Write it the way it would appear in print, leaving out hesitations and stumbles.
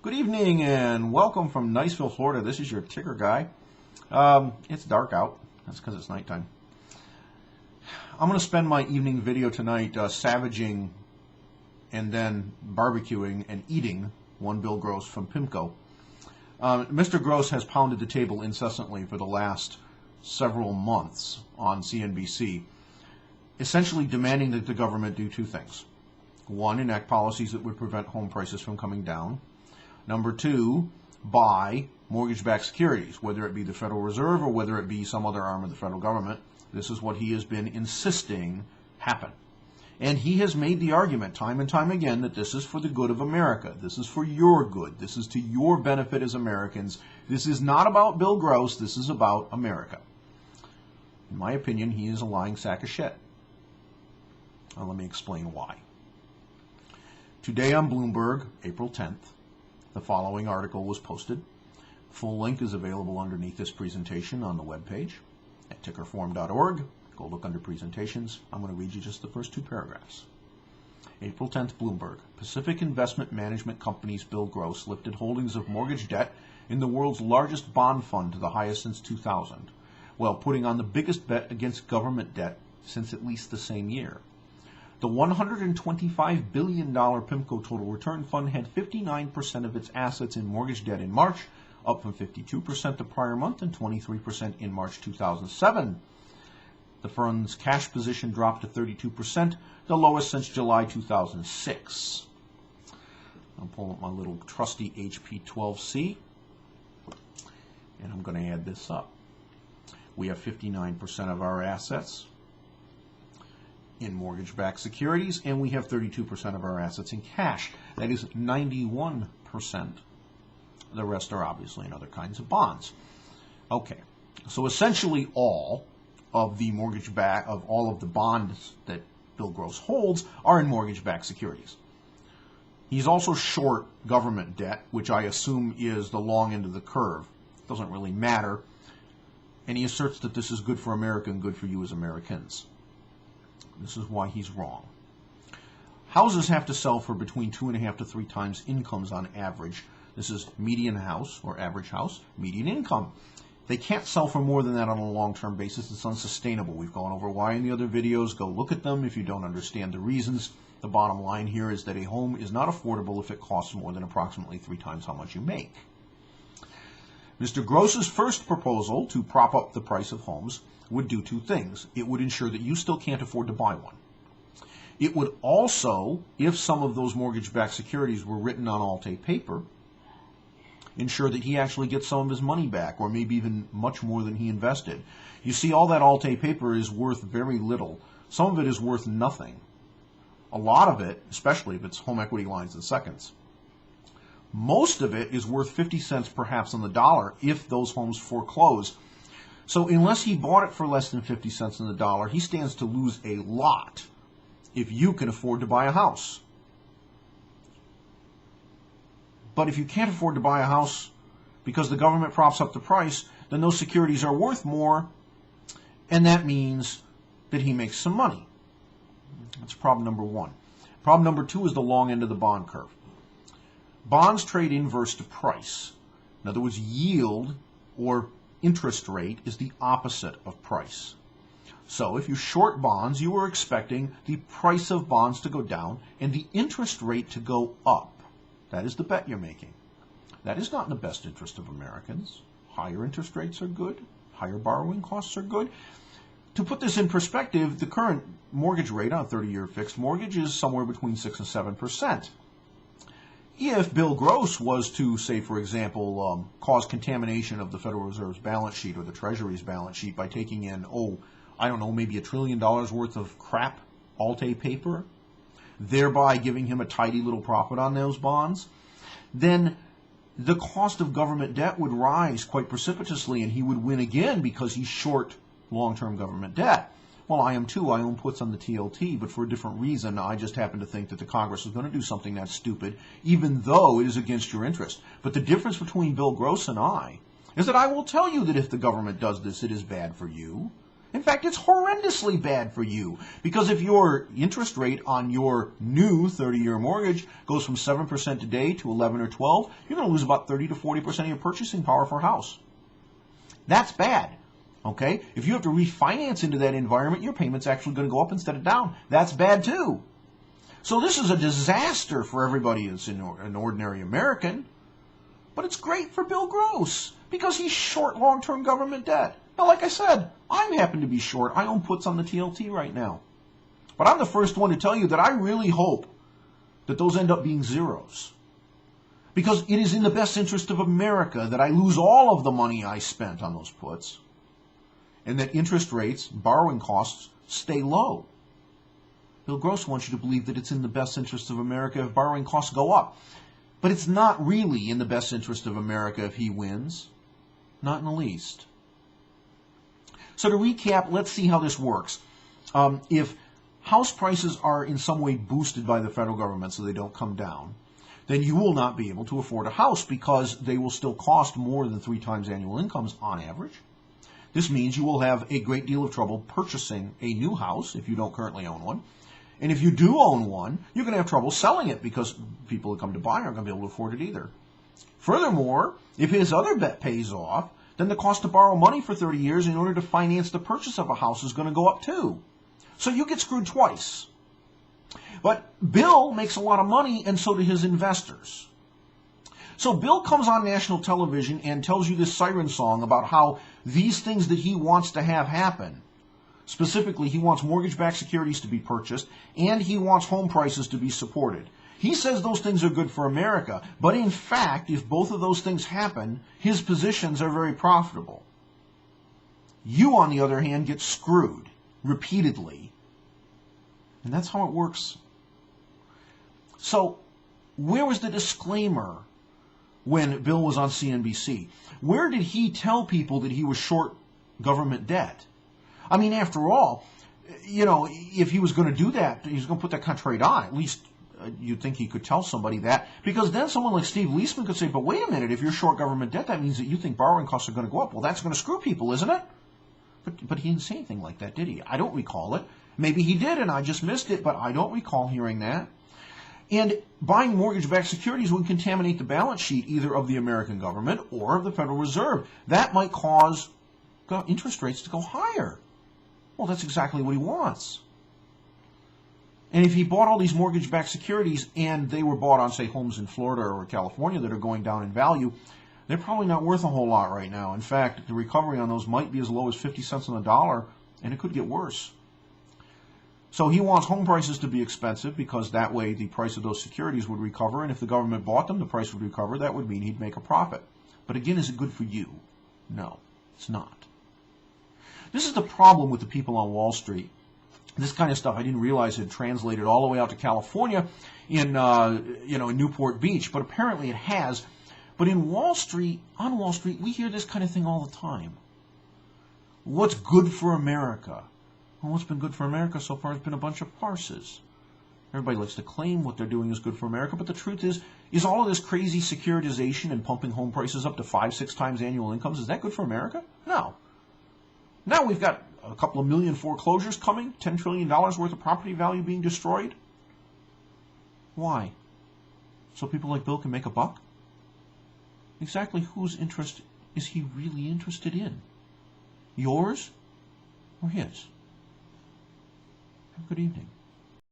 Good evening and welcome from Niceville, Florida. This is your ticker guy. It's dark out. That's because it's nighttime. I'm going to spend my evening video tonight savaging and then barbecuing and eating one Bill Gross from PIMCO. Mr. Gross has pounded the table incessantly for the last several months on CNBC, essentially demanding that the government do two things. One, enact policies that would prevent home prices from coming down. Number two, buy mortgage-backed securities, whether it be the Federal Reserve or whether it be some other arm of the federal government. This is what he has been insisting happen. And he has made the argument time and time again that this is for the good of America. This is for your good. This is to your benefit as Americans. This is not about Bill Gross. This is about America. In my opinion, he is a lying sack of shit. Now, let me explain why. Today on Bloomberg, April 10th, the following article was posted. Full link is available underneath this presentation on the webpage at tickerform.org. Go look under presentations. I'm going to read you just the first two paragraphs. April 10th, Bloomberg. Pacific Investment Management Company's Bill Gross lifted holdings of mortgage debt in the world's largest bond fund to the highest since 2000, while putting on the biggest bet against government debt since at least the same year. The $125 billion PIMCO Total Return Fund had 59% of its assets in mortgage debt in March, up from 52% the prior month and 23% in March 2007. The fund's cash position dropped to 32%, the lowest since July 2006. I'll pull up my little trusty HP 12C, and I'm going to add this up. We have 59% of our assets in mortgage-backed securities, and we have 32% of our assets in cash. That is 91%. The rest are obviously in other kinds of bonds. Okay, so essentially all of the all of the bonds that Bill Gross holds are in mortgage-backed securities. He's also short government debt, which I assume is the long end of the curve. Doesn't really matter. And he asserts that this is good for America and good for you as Americans. This is why he's wrong. Houses have to sell for between 2.5 to 3 times incomes on average. This is median house or average house, median income. They can't sell for more than that on a long-term basis. It's unsustainable. We've gone over why in the other videos. Go look at them if you don't understand the reasons. The bottom line here is that a home is not affordable if it costs more than approximately 3 times how much you make. Mr. Gross's first proposal to prop up the price of homes would do two things. It would ensure that you still can't afford to buy one. It would also, if some of those mortgage-backed securities were written on Alt-A paper, ensure that he actually gets some of his money back, or maybe even much more than he invested. You see, all that Alt-A paper is worth very little. Some of it is worth nothing. A lot of it, especially if it's home equity lines and seconds, most of it is worth 50 cents perhaps on the dollar if those homes foreclose. So unless he bought it for less than 50 cents on the dollar, he stands to lose a lot if you can afford to buy a house. But if you can't afford to buy a house because the government props up the price, then those securities are worth more, and that means that he makes some money. That's problem number one. Problem number two is the long end of the bond curve. Bonds trade inverse to price. In other words, yield or interest rate is the opposite of price. So if you short bonds, you are expecting the price of bonds to go down and the interest rate to go up. That is the bet you're making. That is not in the best interest of Americans. Higher interest rates are good. Higher borrowing costs are good. To put this in perspective, the current mortgage rate on a 30-year fixed mortgage is somewhere between 6 and 7%. If Bill Gross was to, say, for example, cause contamination of the Federal Reserve's balance sheet or the Treasury's balance sheet by taking in, I don't know, maybe $1 trillion worth of crap Alt-A paper, thereby giving him a tidy little profit on those bonds, then the cost of government debt would rise quite precipitously and he would win again because he's short long-term government debt. Well, I am too. I own puts on the TLT, but for a different reason. I just happen to think that the Congress is going to do something that's stupid, even though it is against your interest. But the difference between Bill Gross and I is that I will tell you that if the government does this, it is bad for you. In fact, it's horrendously bad for you, because if your interest rate on your new 30-year mortgage goes from 7% today to 11 or 12, you're going to lose about 30 to 40% of your purchasing power for a house. That's bad. Okay? If you have to refinance into that environment, your payment's actually going to go up instead of down. That's bad too. So this is a disaster for everybody that's an ordinary American. But it's great for Bill Gross, because he's short long-term government debt. Now, like I said, I happen to be short. I own puts on the TLT right now. But I'm the first one to tell you that I really hope that those end up being zeros. Because it is in the best interest of America that I lose all of the money I spent on those puts, and that interest rates, borrowing costs, stay low. Bill Gross wants you to believe that it's in the best interest of America if borrowing costs go up. But it's not really in the best interest of America if he wins. Not in the least. So to recap, let's see how this works. If house prices are in some way boosted by the federal government so they don't come down, then you will not be able to afford a house because they will still cost more than 3 times annual incomes on average. This means you will have a great deal of trouble purchasing a new house if you don't currently own one. And if you do own one, you're going to have trouble selling it because people that come to buy aren't going to be able to afford it either. Furthermore, if his other bet pays off, then the cost to borrow money for 30 years in order to finance the purchase of a house is going to go up too. So you get screwed twice. But Bill makes a lot of money, and so do his investors. So Bill comes on national television and tells you this siren song about how these things that he wants to have happen. Specifically, he wants mortgage-backed securities to be purchased, and he wants home prices to be supported. He says those things are good for America, but in fact, if both of those things happen, his positions are very profitable. You, on the other hand, get screwed repeatedly. And that's how it works. So, where was the disclaimer when Bill was on CNBC? Where did he tell people that he was short government debt? I mean, after all, you know, if he was going to do that, he was going to put that kind of trade on. At least you'd think he could tell somebody that. Because then someone like Steve Leisman could say, but wait a minute, if you're short government debt, that means that you think borrowing costs are going to go up. Well, that's going to screw people, isn't it? But he didn't say anything like that, did he? I don't recall it. Maybe he did, and I just missed it, but I don't recall hearing that. And buying mortgage-backed securities would contaminate the balance sheet either of the American government or of the Federal Reserve. That might cause interest rates to go higher. Well, that's exactly what he wants. And if he bought all these mortgage-backed securities and they were bought on, say, homes in Florida or California that are going down in value, they're probably not worth a whole lot right now. In fact, the recovery on those might be as low as 50 cents on the dollar, and it could get worse. So he wants home prices to be expensive because that way the price of those securities would recover, and if the government bought them, the price would recover. That would mean he'd make a profit. But again, is it good for you? No, it's not. This is the problem with the people on Wall Street. This kind of stuff I didn't realize had translated all the way out to California in in Newport Beach, but apparently it has. But on Wall Street, we hear this kind of thing all the time. What's good for America? Well, what's been good for America so far has been a bunch of farces. Everybody likes to claim what they're doing is good for America, but the truth is all of this crazy securitization and pumping home prices up to 5-6 times annual incomes, is that good for America? No. Now we've got a couple of million foreclosures coming, $10 trillion worth of property value being destroyed. Why? So people like Bill can make a buck? Exactly whose interest is he really interested in? Yours or his? Have a good evening.